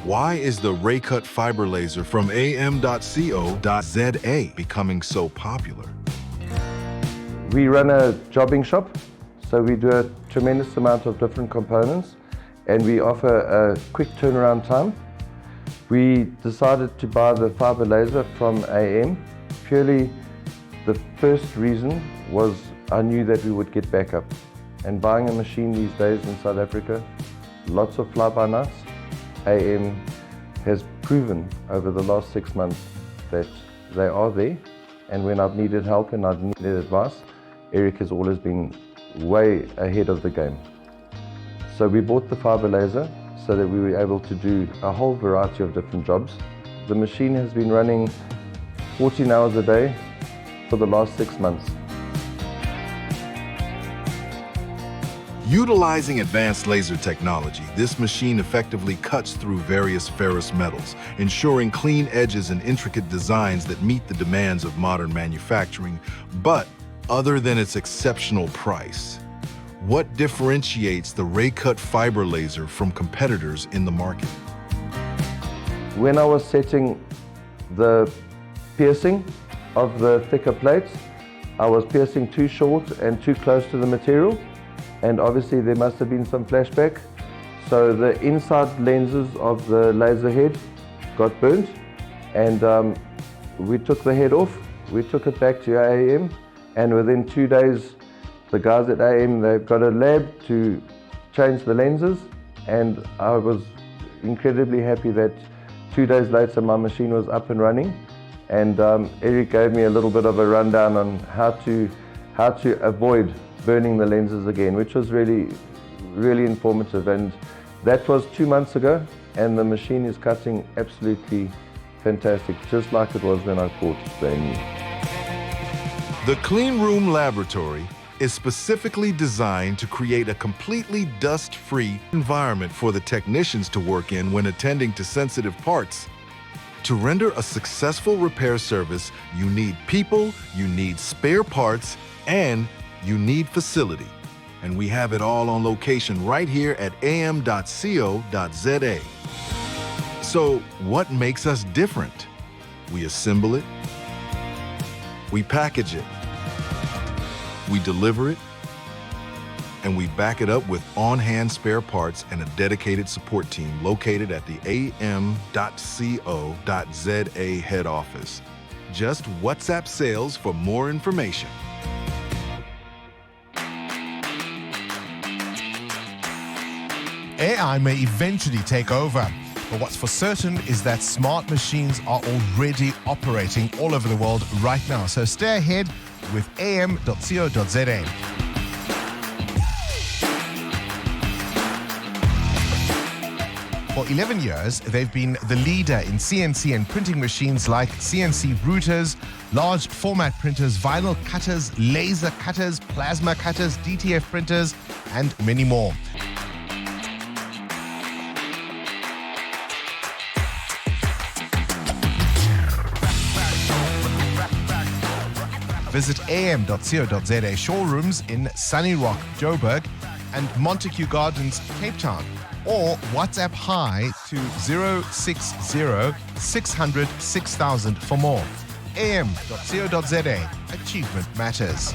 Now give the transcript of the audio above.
Why is the RayCUT fiber laser from AM.CO.ZA becoming so popular? We run a jobbing shop, so we do a tremendous amount of different components and we offer a quick turnaround time. We decided to buy the fiber laser from AM. Purely the first reason was I knew that we would get backup. And buying a machine these days in South Africa, lots of fly-by-nights, AM has proven over the last 6 months that they are there. And when I've needed help and I've needed advice, Eric has always been way ahead of the game. So we bought the fiber laser so that we were able to do a whole variety of different jobs. The machine has been running 14 hours a day for the last 6 months. Utilizing advanced laser technology, this machine effectively cuts through various ferrous metals, ensuring clean edges and intricate designs that meet the demands of modern manufacturing. But other than its exceptional price, what differentiates the RayCUT fiber laser from competitors in the market? When I was setting the piercing of the thicker plates, I was piercing too short and too close to the material, and obviously there must have been some flashback. So the inside lenses of the laser head got burnt, and we took the head off, we took it back to AM, and within 2 days the guys at AM, they've got a lab to change the lenses, and I was incredibly happy that 2 days later my machine was up and running. And Eric gave me a little bit of a rundown on how to avoid burning the lenses again, which was really informative. And that was 2 months ago, and the machine is cutting absolutely fantastic, just like it was when I bought it brand new. The Clean Room Laboratory is specifically designed to create a completely dust-free environment for the technicians to work in when attending to sensitive parts. To render a successful repair service, you need people, you need spare parts, and you need facility. And we have it all on location right here at AM.CO.ZA. So what makes us different? We assemble it, we package it, we deliver it, and we back it up with on-hand spare parts and a dedicated support team located at the AM.CO.ZA head office. Just WhatsApp sales for more information. AI may eventually take over, but what's for certain is that smart machines are already operating all over the world right now. So stay ahead with AM.CO.ZA. For 11 years, they've been the leader in CNC and printing machines like CNC routers, large format printers, vinyl cutters, laser cutters, plasma cutters, DTF printers, and many more. Visit AM.CO.ZA showrooms in Sunny Rock, Joburg, and Montague Gardens, Cape Town, or WhatsApp hi to 060 600 6000 for more. AM.CO.ZA. Achievement matters.